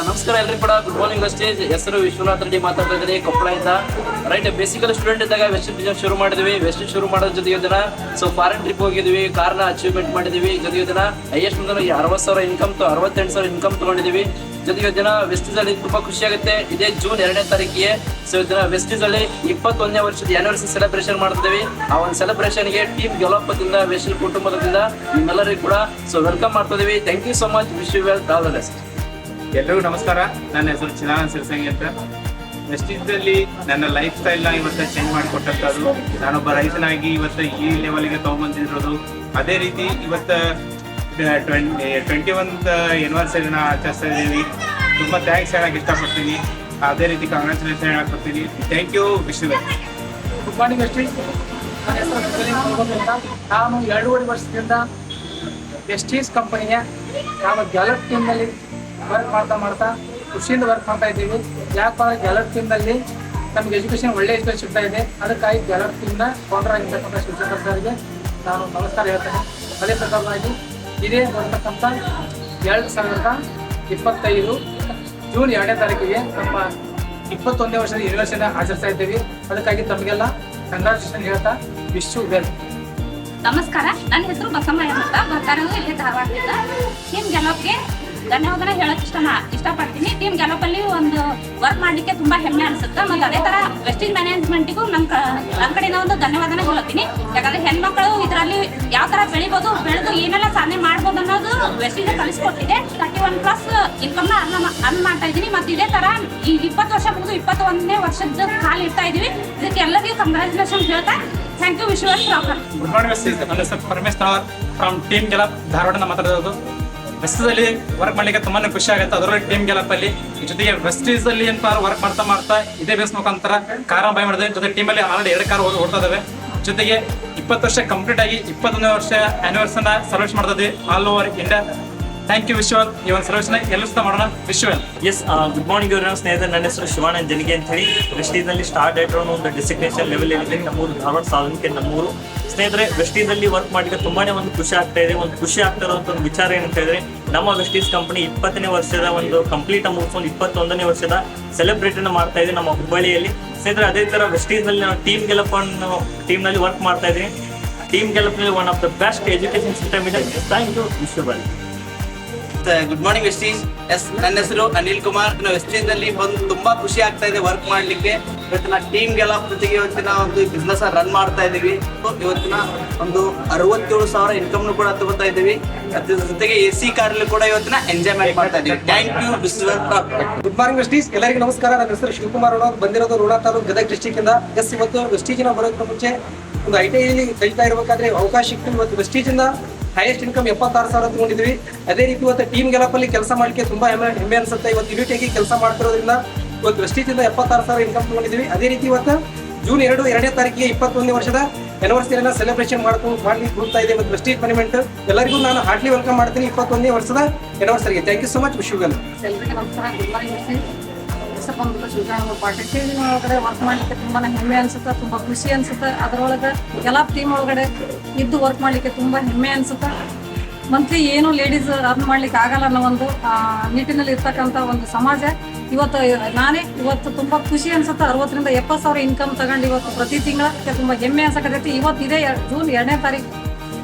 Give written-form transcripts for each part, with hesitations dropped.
ನಮಸ್ಕಾರ ಎಲ್ರಿಗೂ ಕೂಡ ಗುಡ್ ಮಾರ್ನಿಂಗ್ ಸ್ಟೇಜ್. ಹೆಸರು ವಿಶ್ವನಾಥ್ ರೆಡ್ಡಿ ಮಾತಾಡ್ತಾ ಇದ್ದೀನಿ ಕೊಪ್ಪಳದಿಂದ. ರೈಟ್, ಬೇಸಿಕಲಿ ಸ್ಟೂಡೆಂಟ್ ಇದ್ದಾಗ ವೆಸ್ಟರ್ನ್ ಬಿಸ್ನೆಸ್ ಶುರು ಮಾಡಿದ್ವಿ. ವೆಸ್ಟರ್ನ್ ಶುರು ಮಾಡೋದ್ರ ಜೊತೆಗೆ ಇದನ್ನ ಫಾರಿನ್ ಟ್ರಿಪ್ ಹೋಗಿದ್ವಿ, ಕಾರ್ನ ಅಚೀವ್ಮೆಂಟ್ ಮಾಡಿದ್ವಿ. ಜೊತೆಗೆ ಇದನ್ನ ಹೈಯೆಸ್ಟ್ ಮುಂದೆ 60,000 ಇನ್ಕಮ್ 68,000 ಇನ್ಕಮ್ ತಗೊಂಡಿದ್ವಿ. ಜೊತೆಗೆ ಇದನ್ನ ವೆಸ್ಟೀಸ್ ಅಲ್ಲಿ ತುಂಬಾ ಖುಷಿ ಆಗುತ್ತೆ. ಇದೇ ಜೂನ್ 2ನೇ ತಾರೀಕಿಗೆ ಇದನ್ನ ವೆಸ್ಟೀಸ್ ಅಲ್ಲಿ 21ನೇ ವರ್ಷದ ಆನಿವರ್ಸರಿ ಸೆಲೆಬ್ರೇಷನ್ ಮಾಡ್ತಿದ್ದೀವಿ. ಆ ಒಂದು ಸೆಲೆಬ್ರೇಷನ್ಗೆ ಟೀಮ್ ಗೆಲೋಪದಿಂದ ವೆಸ್ಟೀಸ್ ಕುಟುಂಬದಿಂದ ನಿಮ್ಮೆಲ್ಲರಿಗೂ ಕೂಡ ವೆಲ್ಕಮ್ ಮಾಡ್ತಿದ್ದೀವಿ. Thank you so much. Wish you well, all the best. ಎಲ್ರಿಗೂ ನಮಸ್ಕಾರ. ನನ್ನ ಹೆಸರು ಚಿದಾನಂದ ಸಿರ್ಸಂಗಿ ಅಂತ. ವೆಸ್ಟೀಸಲ್ಲಿ ನನ್ನ ಲೈಫ್ ಸ್ಟೈಲ್ನ ಇವತ್ತು ಚೇಂಜ್ ಮಾಡಿಕೊಟ್ಟಂಥದ್ದು, ನಾನೊಬ್ಬ ರೈತನಾಗಿ ಇವತ್ತು ಈ ಲೆವೆಲ್ಗೆ ತೊಗೊಂಬಂದಿರೋದು. ಅದೇ ರೀತಿ ಇವತ್ತು 21th ಆನಿವರ್ಸರಿನ ಆಚರಿಸ್ತಾ ಇದ್ದೀವಿ. ತುಂಬ ಥ್ಯಾಂಕ್ಸ್ ಹೇಳಕ್ಕೆ ಇಷ್ಟಪಡ್ತೀನಿ. ಅದೇ ರೀತಿ ಕಂಗ್ರ್ಯಾಚುಲೇಷನ್ ಹೇಳಕ್ಕೆ ಬರ್ತೀನಿ. Thank you. Wish you well. Good morning Vestige. ನನ್ನ ಹೆಸರು ನಾನು 2.5 ವರ್ಷದಿಂದ ವೆಸ್ಟೀಸ್ ಕಂಪನಿಯ ನಾವು ಗ್ಯಾಲಪ್ ಟೀಮ್ನಲ್ಲಿ ವರ್ಕ್ ಮಾಡ್ತಾ ಖುಷಿಯಿಂದ ವರ್ಕ್ ಮಾಡ್ತಾ ಇದ್ದೀವಿ. ಯಾಕಂದ್ರೆ ಗ್ಯಾಲಪ್ ಟೀಮ್ನಲ್ಲಿ ನಮಗೆ ಎಜುಕೇಷನ್ ಒಳ್ಳೆ ಎಜುಕೇಷನ್ ಸಿಗ್ತಾ ಇದೆ. ಅದಕ್ಕಾಗಿ ಗ್ಯಾಲಪ್ ಟೀಮ್ನ ಫೌಂಡರ್ ಆಗಿರ್ತಕ್ಕಂಥ ಶಿವಶಂಕರ್ ಸರ್ಗೆ ನಾನು ನಮಸ್ಕಾರ ಹೇಳ್ತೇನೆ. ಅದೇ ಪ್ರಕಾರವಾಗಿ ಇದೇ ಬರ್ತಕ್ಕಂಥ 2025 ಜೂನ್ 2ನೇ ತಾರೀಕಿಗೆ ನಮ್ಮ 21ನೇ ವರ್ಷದ ಯೂನಿವರ್ಸಿಟಿನ ಆಚರಿಸ್ತಾ ಇದ್ದೀವಿ. ಅದಕ್ಕಾಗಿ ತಮಗೆಲ್ಲ ಕಂಗ್ರಾಚುಲೇಷನ್ ಹೇಳ್ತಾ ವಿಶ್ ಯು ವೆಲ್. ನಮಸ್ಕಾರ, ನನ್ನ ಹೆಸರು ಬಸಮ್ಮಯ್ಯ ಅಂತ. ಬರ್ತಾರದು ಇಲ್ಲಿ ಧಾರವಾಡದಿಂದ. ಟೀಮ್ ಗೆಲಪ್ಗೆ ಧನ್ಯವಾದನ ಹೇಳಕ್ ಇಷ್ಟಪಡ್ತೀನಿ. ಟೀಮ್ ಗೆಲಪಲ್ಲಿ ಒಂದು ವರ್ಕ್ ಮಾಡ್ಲಿಕ್ಕೆ ತುಂಬಾ ಹೆಮ್ಮೆ ಅನ್ಸುತ್ತೆ. ಮತ್ತು ಅದೇ ತರ ವೆಸ್ಟೀಸ್ ಮ್ಯಾನೇಜ್ಮೆಂಟಿಗೂ ನನ್ನ ಕಡೆಯಿಂದ ಒಂದು ಧನ್ಯವಾದನ ಹೇಳ್ತೀನಿ. ಯಾಕಂದ್ರೆ ಹೆಣ್ಮಕ್ಳು ಇದರಲ್ಲಿ ಯಾವ ತರ ಬೆಳೆದು ಏನೆಲ್ಲ ಸಾಧನೆ ಮಾಡ್ಬೋದು ಅನ್ನೋದು ವೆಸ್ಟೀಸ್ ಕಲಿಸ್ಕೊಟ್ಟಿದೆ. 31+ ಇನ್ಕಮ್ನ ಅರ್ನ್ ಮಾಡ್ತಾ ಇದ್ದೀನಿ. ಮತ್ತು ಇದೇ ತರ ಈ 20 ವರ್ಷ ಮುಗಿದು 21ನೇ ವರ್ಷದ ಕಾಲ ಇರ್ತಾ ಇದೀವಿ. ಇದಕ್ಕೆ ಎಲ್ಲರಿಗೂ ಕಂಗ್ರಾಚುಲೇಷನ್ ಹೇಳ್ತಾ thank you. Wish you well. Good morning Vestige. ನನ್ನ ಹೆಸರು Paramesh Talawar from team Gallop ಧಾರವಾಡನ ಮಾತಾಡೋದು. ವೆಸ್ಟೀಸಲ್ಲಿ ವರ್ಕ್ ಮಾಡಲಿಕ್ಕೆ ತುಂಬಾ ಖುಷಿ ಆಗುತ್ತೆ. ಅದರಲ್ಲಿ ಟೀಮ್ ಗೆಲಪಲ್ಲಿ ಜೊತೆಗೆ ವೆಸ್ಟೀಸಲ್ಲಿ ಏನಪ್ಪ ವರ್ಕ್ ಮಾಡ್ತಾ ಇದೇ ಬೇಸ್ ಮುಖಾಂತರ ಕಾರ ಬೈ ಮಾಡಿದೆ. ಜೊತೆ ಟೀಮಲ್ಲಿ ಆಲ್ರೆಡಿ 2 ಕಾರ್ ಓಡ್ತಾ ಇದ್ದಾವೆ. ಜೊತೆಗೆ 20 ವರ್ಷ ಕಂಪ್ಲೀಟ್ ಆಗಿ 21ನೇ ವರ್ಷ ಆನಿವರ್ಸರಿನ ಸರ್ವಿಸ್ ಮಾಡ್ತಾ ಇದ್ವಿ all over India. Thank you. Wish you well. ಈ ಒಂದು ಸರ್ವಿಸ್ನ ಎಲ್ಲೂ ಮಾಡೋಣ. Wish you well. Yes, good morning ಇವರ ಸ್ನೇಹಿತರೆ. ನನ್ನ ಹೆಸರು ಶಿವಾನಂದ್ ಜನಿಗೆ ಅಂತ ಹೇಳಿ. ವೆಸ್ಟೀಸ್ನಲ್ಲಿ ಸ್ಟಾರ್ಟ್ ಆಯಿತು ಒಂದು ಡೆಸಿಗ್ನೇಷನ್ ಲೆವೆಲ್ ಏನಿದೆ ನಮ್ಮೂರು ಧಾರವಾಡ ಸಾಧನಕ್ಕೆ ನಮ್ಮೂರು. ಸ್ನೇಹಿತರೆ, ವೆಸ್ಟೀಸಲ್ಲಿ ವರ್ಕ್ ಮಾಡಲಿಕ್ಕೆ ತುಂಬಾನೇ ಒಂದು ಖುಷಿ ಆಗ್ತಾ ಇದೆ. ಒಂದು ಖುಷಿ ಆಗ್ತಾ ಇರೋಂಥ ಒಂದು ವಿಚಾರ ಏನಂತ ಹೇಳಿದ್ರೆ, ನಮ್ಮ ವೆಸ್ಟೀಸ್ ಕಂಪನಿ 20ನೇ ವರ್ಷದ ಒಂದು ಕಂಪ್ಲೀಟ್ ಮುಗಿಸ್ಕೊಂಡು 21ನೇ ವರ್ಷದ ಸೆಲೆಬ್ರೇಟನ್ನು ಮಾಡ್ತಾ ಇದೆ ನಮ್ಮ ಹುಬ್ಬಳ್ಳಿಯಲ್ಲಿ. ಸ್ನೇಹಿತರೆ, ಅದೇ ಥರ ವೆಸ್ಟೀಸ್ನಲ್ಲಿ ನಾವು ಟೀಮ್ ಗೆಲಪ್ ಟೀಮ್ನಲ್ಲಿ ವರ್ಕ್ ಮಾಡ್ತಾ ಇದ್ದೀನಿ. ಟೀಮ್ ಗೆಲಪ್ನಲ್ಲಿ one of the best education system ಇದೆ. Thank you. Wish you well. Good morning Vestige. ನನ್ನ ಹೆಸರು ಅನಿಲ್ ಕುಮಾರ್. ವೆಸ್ಟೀಸ್ ಅಲ್ಲಿ ಬಂದು ತುಂಬಾ ಖುಷಿ ಆಗ್ತಾ ಇದೆ ವರ್ಕ್ ಮಾಡ್ಲಿಕ್ಕೆ. ಇವತ್ತಿನ ಟೀಮ್ ಗೆಲಪ್ ಜೊತೆಗೆ ಇವತ್ತಿನ ಒಂದು ಬಿಸ್ನೆಸ್ ರನ್ ಮಾಡ್ತಾ ಇದೀವಿ. ಇವತ್ತಿನ ಒಂದು 67,000 ಇನ್ಕಮ್ ಕೂಡ ತಗೋತಾ ಇದೀವಿ. ಅದ್ರ ಜೊತೆಗೆ AC ಕಾರಲ್ಲಿ ಕೂಡ ಇವತ್ತಿನ ಎಂಜಾಯ್ಮೆಂಟ್ ಮಾಡ್ತಾ ಇದೀವಿ. Thank you. Good morning Vestige. ಎಲ್ಲರಿಗೂ ನಮಸ್ಕಾರ. ನನ್ನ ಹೆಸರು ಶಿವಕುಮಾರ್ ಅನ್ನೋದು. ಬಂದಿರೋದು ರೋಣ ತಾಲೂಕು ಗದಗ ಡಿಸ್ಟಿಕ್ ಇಂದ. ಇವತ್ತು ವೆಸ್ಟೀಜಿನ ಬರೋದಕ್ಕೆ ಮುಂಚೆ ಒಂದು ITI ಕಲಿತಾ ಇರಬೇಕಾದ್ರೆ ಅವಕಾಶ ಸಿಕ್ತು. ಇವತ್ತು ವೆಸ್ಟೀಜಿಂದ ಹೈಯೆಸ್ಟ್ ಇನ್ಕಮ್ 76,000 ತಗೊಂಡಿದ್ವಿ. ಅದೇ ರೀತಿ ಇವತ್ತು ಟೀಮ್ ಗೆಲಪಲ್ಲಿ ಕೆಲಸ ಮಾಡಲಿಕ್ಕೆ ತುಂಬಾ ಹೆಮ್ಮೆ ಅನ್ಸುತ್ತೆ. ಇವತ್ತು ಯುನಿಟಿಯಾಗಿ ಕೆಲಸ ಮಾಡ್ತಿರೋದ್ರಿಂದ ಇವತ್ತು ವೆಸ್ಟೀಜಿಂದ 76,000 ಇನ್ಕಮ್ ತಗೊಂಡಿದ್ವಿ. ಅದೇ ರೀತಿ ಇವತ್ತು ಜೂನ್ 2ನೇ ತಾರೀಕಿಗೆ 21ನೇ ವರ್ಷದ ಆನಿವರ್ಸರಿನ ಸೆಲೆಬ್ರೇಷನ್ ಮಾಡ್ಲಿಕ್ಕೆ ಹೋಗ್ತಾ ಇದೆ ಇವತ್ತು ವೆಸ್ಟೀಸ್ ಮ್ಯಾನೇಜ್ಮೆಂಟ್. ಎಲ್ಲರಿಗೂ ನಾನು ಹಾರ್ಟ್ಲಿ ವೆಲ್ಕಮ್ ಮಾಡ್ತೀನಿ 21ನೇ ವರ್ಷದ ಆನಿವರ್ಸರಿಗೆ. Thank you so much. Wish you well. ಎಲ್ಲರಿಗೂ ನಮಸ್ಕಾರ. Good morning Vestige. ಹೆಸರು ಬಂದ್ಬಿಟ್ಟು ಶಿವಕುಮಾರ್ ಪಾಟೀಲ್. ಟೀಮ್ ಒಳಗಡೆ ವರ್ಕ್ ಮಾಡಲಿಕ್ಕೆ ತುಂಬಾ ಹೆಮ್ಮೆ ಅನ್ಸುತ್ತೆ, ತುಂಬಾ ಖುಷಿ ಅನ್ಸುತ್ತೆ. ಅದರೊಳಗೆ ಎಲ್ಲ ಟೀಮ್ ಒಳಗಡೆ ಇದ್ದು ವರ್ಕ್ ಮಾಡಲಿಕ್ಕೆ ತುಂಬಾ ಹೆಮ್ಮೆ ಅನ್ಸುತ್ತೆ. ಮಂತ್ಲಿ ಏನು ಲೇಡೀಸ್ ಅರ್ನ್ ಮಾಡ್ಲಿಕ್ಕೆ ಆಗಲ್ಲ ಅನ್ನೋ ಒಂದು ನಿಟ್ಟಿನಲ್ಲಿ ಇರ್ತಕ್ಕಂಥ ಒಂದು ಸಮಾಜ ಇವತ್ತು ತುಂಬಾ ಖುಷಿ ಅನ್ಸುತ್ತೆ. 60,000ರಿಂದ 70,000 ಇನ್ಕಮ್ ತಗೊಂಡು ಇವತ್ತು ಪ್ರತಿ ತಿಂಗಳ ತುಂಬಾ ಹೆಮ್ಮೆ ಅನ್ಸಕತ್ತೈತಿ. ಇವತ್ತು ಇದೇ ಜೂನ್ 2ನೇ ತಾರೀಕು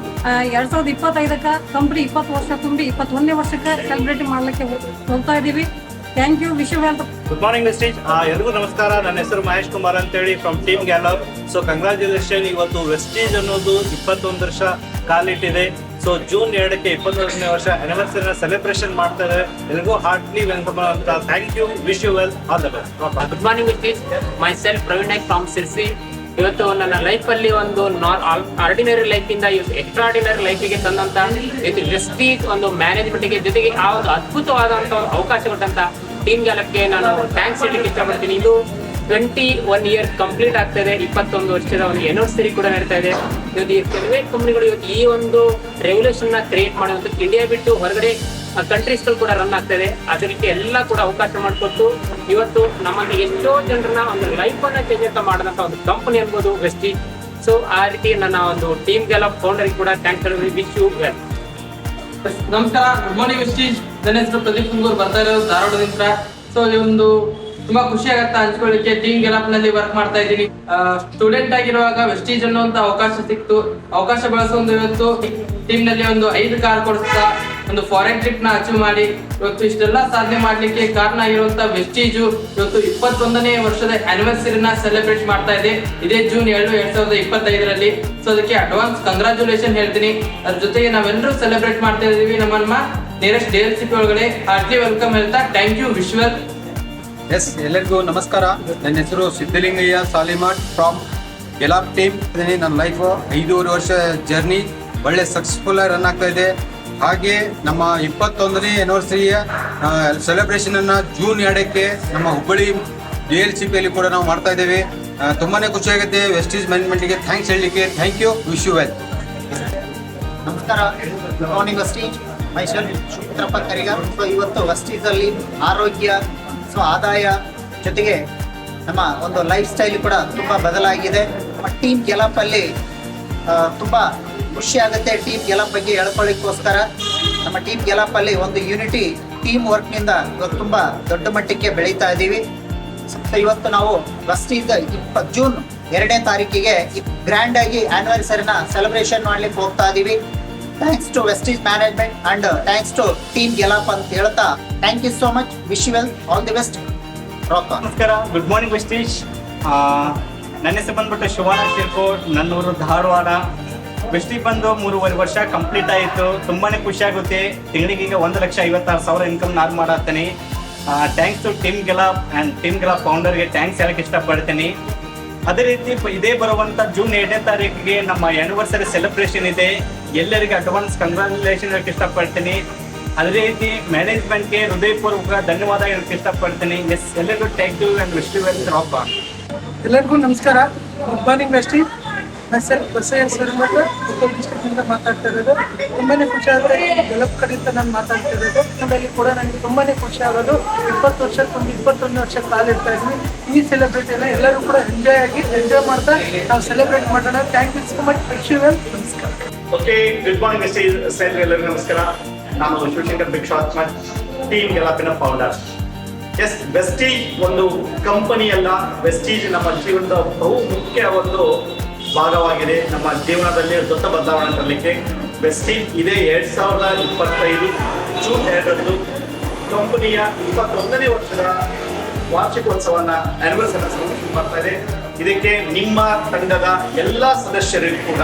2025ಕ್ಕೆ ಕಂಪ್ನಿ 20 ವರ್ಷ ತುಂಬಿ 21ನೇ ವರ್ಷಕ್ಕೆ ಸೆಲೆಬ್ರೇಟ್ ಮಾಡ್ಲಿಕ್ಕೆ ಹೋಗ್ತಾ ಇದೀವಿ. Thank you. Wish you well. Good morning Vestige. ಎಲ್ರಿಗೂ ನಮಸ್ಕಾರ. ನನ್ನ ಹೆಸರು ಮಹೇಶ್ ಕುಮಾರ್ ಅಂತೇಳಿ from team Gallop. So congratulation. ಇವತ್ತು ವೆಸ್ಟೀಸ್ ಅನ್ನೋದು 21 ವರ್ಷ ಕಾಲಿಟ್ಟಿದೆ. ಸೊ ಜೂನ್ 2ಕ್ಕೆ 21ನೇ ವರ್ಷ ಆನಿವರ್ಸರಿನ ಸೆಲೆಬ್ರೇಷನ್ ಮಾಡ್ತಾರೆ. ಎಲ್ರಿಗೂ ಹಾರ್ಟ್ಲಿ ವೆಲ್ಕಮ್ ಅಂತ. Thank you. Wish you well. All the best. Good morning Vestige. Myself Praveen Naik from Sirsi. ಇವತ್ತು ನನ್ನ ಲೈಫಲ್ಲಿ ಒಂದು ಆರ್ಡಿನರಿ ಲೈಫಿಂದ ಎಕ್ಸ್ಟ್ರಾರ್ಡಿನರಿ ಲೈಫಿಗೆ ತಂದಂತ ಇದು ವೆಸ್ಟೀಸ್ ಒಂದು ಮ್ಯಾನೇಜ್ಮೆಂಟ್ಗೆ ಜೊತೆಗೆ ಆ ಒಂದು ಅದ್ಭುತವಾದಂಥ ಒಂದು ಅವಕಾಶ ಕೊಟ್ಟಂತ ಟೀಮ್ ಗೆಲಪ್ಗೆ ನಾನು ಥ್ಯಾಂಕ್ಸ್ ಹೇಳಲಿಕ್ಕೆ ಇಷ್ಟಪಡ್ತೀನಿ. ಇದು 21 ಇಯರ್ ಕಂಪ್ಲೀಟ್ ಆಗ್ತಾ ಇದೆ. 21 ವರ್ಷದ ಒಂದು ಆನಿವರ್ಸರಿ ಕೂಡ ನಡೀತಾ ಇದೆ. ಕೆಲವೇ ಕಂಪ್ನಿಗಳು ಇವತ್ತು ಈ ಒಂದು ರೆವಲ್ಯೂಷನ್ ನ ಕ್ರಿಯೇಟ್ ಮಾಡುವಂತ ಇಂಡಿಯಾ ಬಿಟ್ಟು ಹೊರಗಡೆ ಕಂಟ್ರೀಸ್ಗಳು ಕೂಡ ರನ್ ಆಗ್ತಾ ಇದೆ. ಅದಕ್ಕೆ ಎಲ್ಲ ಕೂಡ ಅವಕಾಶ ಮಾಡಿಕೊಟ್ಟು ಇವತ್ತು ನಮ್ಮಲ್ಲಿ ಎಷ್ಟೋ ಜನರನ್ನ ಒಂದು ಲೈಫ್ ಅನ್ನ ಚೇಂಜ್ ಅಂತ ಮಾಡಿದಂತ ಒಂದು ಕಂಪನಿ ಅನ್ಬೋದು ವೆಸ್ಟೀಸ್. ಸೊ ಆ ರೀತಿ ನನ್ನ ಒಂದು ಟೀಮ್ ಗೆಲಪ್ ಫೌಂಡರ್ ಕೂಡ ಥ್ಯಾಂಕ್ಸ್. Wish you well. ನಮಸ್ಕಾರ, ಗುಡ್ ಮಾರ್ನಿಂಗ್ ವೆಸ್ಟೀಜ್. ನನ್ನ ಹೆಸರು ಪ್ರದೀಪ್ ಕುಂಗೂರ್, ಬರ್ತಾ ಇರೋದು ಧಾರವಾಡದಿಂದ. ಸೊ ಈ ಒಂದು ತುಂಬಾ ಖುಷಿ ಆಗತ್ತೆ ಹಂಚ್ಕೊಳ್ಳಿಕ್ಕೆ. ಟೀಮ್ ಗೆಲಪ್ ನಲ್ಲಿ ವರ್ಕ್ ಮಾಡ್ತಾ ಇದ್ದೀನಿ. ಸ್ಟೂಡೆಂಟ್ ಆಗಿರುವಾಗ ವೆಸ್ಟೀಜ್ ಅನ್ನುವಂತ ಅವಕಾಶ ಸಿಕ್ತು. ಅವಕಾಶ ಬಳಸ್ಕೊಂಡು ಇವತ್ತು ಟೀಮ್ ನಲ್ಲಿ ಒಂದು 5 ಕಾರ್ ಕೊಡಿಸ್ತಾ ಒಂದು ಫಾರಿನ್ ಟ್ರಿಪ್ ನ ಅಚೀವ್ ಮಾಡಿ ಇವತ್ತು ಇಷ್ಟೆಲ್ಲ ಸಾಧನೆ ಮಾಡ್ಲಿಕ್ಕೆ ಕಾರಣ ಆಗಿರುವಂತ ವೆಸ್ಟೀಜು ಇವತ್ತು 21ನೇ ವರ್ಷದ ಆನಿವರ್ಸರಿನ ಸೆಲೆಬ್ರೇಟ್ ಮಾಡ್ತಾ ಇದೆ. ಇದೇ ಜೂನ್ 7, 2025ರಲ್ಲಿ. ಸೊ ಅದಕ್ಕೆ ಅಡ್ವಾನ್ಸ್ ಕಂಗ್ರಾಚುಲೇಷನ್ ಹೇಳ್ತೀನಿ. ಅದ್ರ ಜೊತೆಗೆ ನಾವೆಲ್ಲರೂ ಸೆಲೆಬ್ರೇಟ್ ಮಾಡ್ತಾ ಇದೀವಿ. ನಮ್ಮ ನಿಯರೆಸ್ಟ್ DLCP ಒಳಗಡೆ ಹಾರ್ಟ್ಲಿ ವೆಲ್ಕಮ್ ಹೇಳ್ತಾ ಥ್ಯಾಂಕ್ ಯು ವಿಶ್ವಲ್. ಎಸ್, ಎಲ್ಲರಿಗೂ ನಮಸ್ಕಾರ. ನನ್ನ ಹೆಸರು ಸಿದ್ಧಲಿಂಗಯ್ಯ ಸಾಲಿಮಾಟ್ ಫ್ರಾಮ್ ಗೆಲಾಪ್ ಟೀಮ್. ನನ್ನ ಲೈಫು 5.5 ವರ್ಷ ಜರ್ನಿ ಒಳ್ಳೆ ಸಕ್ಸಸ್ಫುಲ್ ರನ್ ಆಗ್ತಾ ಇದೆ. ಹಾಗೆ ನಮ್ಮ 21ನೇ ಆನಿವರ್ಸರಿಯ ಸೆಲೆಬ್ರೇಷನನ್ನು ಜೂನ್ 2ಕ್ಕೆ ನಮ್ಮ ಹುಬ್ಬಳ್ಳಿ DLCPಯಲ್ಲಿ ಕೂಡ ನಾವು ಮಾಡ್ತಾ ಇದ್ದೇವೆ. ತುಂಬಾ ಖುಷಿಯಾಗುತ್ತೆ. ವೆಸ್ಟೀಜ್ ಮ್ಯಾನೇಜ್ಮೆಂಟ್ಗೆ ಥ್ಯಾಂಕ್ಸ್ ಹೇಳಲಿಕ್ಕೆ. Thank you, wish you well. ನಮಸ್ಕಾರ, good morning Vestige. Mysuru Shivaputrappa Karigar. So ಇವತ್ತು ವೆಸ್ಟೀಜಲ್ಲಿ ಆರೋಗ್ಯ, ಸೊ ಆದಾಯ ಜೊತೆಗೆ ನಮ್ಮ ಒಂದು ಲೈಫ್ ಸ್ಟೈಲ್ ಕೂಡ ತುಂಬ ಬದಲಾಗಿದೆ. ನಮ್ಮ ಟೀಮ್ ಗೆಲಪಲ್ಲಿ ತುಂಬ ಖುಷಿ ಆಗುತ್ತೆ. ಟೀಮ್ ಗೆಲಪ್ ಬಗ್ಗೆ ಹೇಳ್ಕೊಳ್ಳಿಕ್ಕೋಸ್ಕರ ನಮ್ಮ ಟೀಮ್ ಗೆಲಪಲ್ಲಿ ಒಂದು ಯೂನಿಟಿ ಟೀಮ್ ವರ್ಕ್ನಿಂದ ಇವತ್ತು ತುಂಬ ದೊಡ್ಡ ಮಟ್ಟಕ್ಕೆ ಬೆಳೀತಾ ಇದ್ದೀವಿ. ಸೊ ಇವತ್ತು ನಾವು ವೆಸ್ಟೀಜ್ ಜೂನ್ 2ನೇ ತಾರೀಕಿಗೆ ಗ್ರ್ಯಾಂಡ್ ಆಗಿ ಆನಿವರ್ಸರಿನ ಸೆಲೆಬ್ರೇಷನ್ ಮಾಡ್ಲಿಕ್ಕೆ ಹೋಗ್ತಾ ಇದ್ದೀವಿ. Thanks to Vestige management and thanks to team Gallop ಅಂತ ಹೇಳ್ತಾ thank you so much. Wish you well, all the best. Rock. ನಮಸ್ಕಾರ, ಗುಡ್ ಮಾರ್ನಿಂಗ್ ವೆಸ್ಟೀಜ್. ನನ್ನ ಹೆಸರು ಬಂದ್ಬಿಟ್ಟು ಶಿವಾನಂದ್ ಶಿರ್ಕೋಟ್, ನನ್ನೂರು ಧಾರವಾಡ. ವೆಸ್ಟೀಜ್ ಬಂದು 3.5 ವರ್ಷ ಕಂಪ್ಲೀಟ್ ಆಯಿತು. ತುಂಬಾ ಖುಷಿ ಆಗುತ್ತೆ. ತಿಂಗಳಿಗೆ ಈಗ 1,56,000 ಇನ್ಕಮ್ ನಾನು ಮಾಡತ್ತೀನಿ. Thanks to team Gallop and team Gallop ಫೌಂಡರ್ಗೆ ಥ್ಯಾಂಕ್ಸ್ ಹೇಳಕ್ಕೆ ಇಷ್ಟಪಡ್ತೀನಿ. ಅದೇ ರೀತಿ ಇದೇ ಬರುವಂಥ ಜೂನ್ 2ನೇ ತಾರೀಕಿಗೆ ನಮ್ಮ ಆ್ಯನಿವರ್ಸರಿ ಸೆಲೆಬ್ರೇಷನ್ ಇದೆ. ಎಲ್ಲರಿಗೆ ಅಡ್ವಾನ್ಸ್ ಕಂಗ್ರಾಚುಲೇಷನ್ ಹೇಳಕ್ಕೆ ಇಷ್ಟಪಡ್ತೀನಿ. ಅದೇ ರೀತಿ ಮ್ಯಾನೇಜ್ಮೆಂಟ್ಗೆ ಹೃದಯಪೂರ್ವಕ ಧನ್ಯವಾದ ಹೇಳಕ್ಕೆ ಇಷ್ಟಪಡ್ತೀನಿ. ಎಸ್, ಎಲ್ಲರಿಗೂ thank you and wish you well. Rock. ಎಲ್ಲರಿಗೂ ನಮಸ್ಕಾರ, good morning Vestige. Sir Basayya Sarimath ಉತ್ತರ ಡಿಸ್ಟ್ರಿಕ್ಟಿಂದ ಮಾತಾಡ್ತಾ ಇರೋದು. ತುಂಬಾ ಖುಷಿ ಆಗುತ್ತೆ. ಗೆಲಪ್ ಕಡೆಯಿಂದ ನಾನು ಮಾತಾಡ್ತಾ ಇರೋದು. ನಮ್ಮಲ್ಲಿ ಕೂಡ ನನಗೆ ತುಂಬಾ ಖುಷಿ ಆಗೋದು. 20 ವರ್ಷಕ್ಕೊಂದು 21ನೇ ವರ್ಷ ಕಾಲಿಡ್ತಾ ಇದ್ವಿ. ಈ ಸೆಲೆಬ್ರೇಟಿನ ಎಲ್ಲರೂ ಕೂಡ ಎಂಜಾಯ್ ಮಾಡ್ತಾ ನಾವು ಸೆಲೆಬ್ರೇಟ್ ಮಾಡೋಣ. Thank you so much. Wish you well. ನಮಸ್ಕಾರ. ಓಕೆ, ಗುಡ್ ಮಾರ್ನಿಂಗ್ ವೆಸ್ಟೀಜ್ ಸ್ನೇಹಿತರೆ, ಎಲ್ಲರಿಗೂ ನಮಸ್ಕಾರ. ನಾನು ಶಿವಶಂಕರ್ ಭಿಕ್ಷಾತ್ಮಕ್, ಟೀಮ್ ಗೆಲಾಪಿನ ಫೌಂಡರ್. ಎಸ್, ವೆಸ್ಟೀಜ್ ಒಂದು ಕಂಪನಿ ಅಲ್ಲ. ವೆಸ್ಟೀಜ್ ನಮ್ಮ ಜೀವನದ ಬಹು ಮುಖ್ಯ ಒಂದು ಭಾಗವಾಗಿದೆ. ನಮ್ಮ ಜೀವನದಲ್ಲಿ ದೊಡ್ಡ ಬದಲಾವಣೆ ತರಲಿಕ್ಕೆ ವೆಸ್ಟೀಜ್ ಇದೇ 2025 ಜೂನ್ 2ರಂದು ಕಂಪನಿಯ 21ನೇ ವರ್ಷದ ವಾರ್ಷಿಕೋತ್ಸವನ ಆನಿವರ್ಸರಿ ಸೆಲೆಬ್ರೇಷನ್ ಮಾಡ್ತಾ ಇದೆ. ಇದಕ್ಕೆ ನಿಮ್ಮ ತಂಡದ ಎಲ್ಲ ಸದಸ್ಯರಿಗೂ ಕೂಡ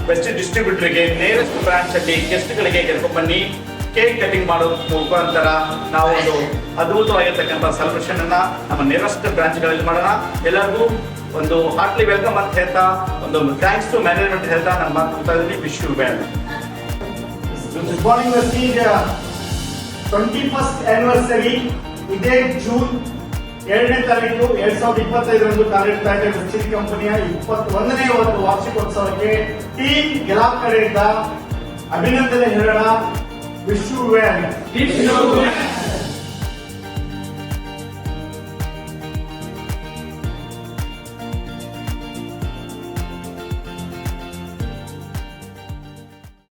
ವೆಸ್ಟೀಜ್ ಡಿಸ್ಟ್ರಿಬ್ಯೂಟರ್ಗೆ ನೇರೆಸ್ಟ್ ಬ್ರಾಂಚ್ ಅಲ್ಲಿ ಗೆಸ್ಟ್ಗಳಿಗೆ ಕರ್ಕೊಂಡು ಬನ್ನಿ. ಕೇಕ್ ಕಟಿಂಗ್ ಮಾಡೋ ಮುಖಾಂತರ ನಾವು ಒಂದು ಅದ್ಭುತವಾಗಿರ್ತಕ್ಕಂಥ ಸೆಲೆಬ್ರೇಷನ್ ಅನ್ನ ನಮ್ಮ ನೇರೆಸ್ಟ್ ಬ್ರಾಂಚ್ಗಳಲ್ಲಿ ಮಾಡೋಣ. ಎಲ್ಲರಿಗೂ ಒಂದು ಹಾರ್ಟ್ಲಿ ವೆಲ್ಕಮ್ ಅಂತ ಹೇಳ್ತಾ, ಒಂದು ಥ್ಯಾಂಕ್ಸ್ ಟು ಮ್ಯಾನೇಜ್ಮೆಂಟ್ ಹೇಳ್ತಾ ನಾನು ಮಾತಾಡ್ತಾ ಇದ್ದೀನಿ. Wish you well. Good morning ವೆಸ್ಟೀಜ್. 21st ಆನಿವರ್ಸರಿ ಇದೇ ಜೂನ್ 2ನೇ ತಾರೀಕು 2025ರಂದು ಕಾಲಿಡ್ತಾ ಇದೆ. ವೆಸ್ಟೀಜ್ ಕಂಪನಿಯ 21ನೇ ವಾರ್ಷಿಕೋತ್ಸವಕ್ಕೆ ಟೀಮ್ ಗೆಲಾಪ್ ಕಡೆಯಿಂದ ಅಭಿನಂದನೆ ಹೇಳೋಣ. Wish you well.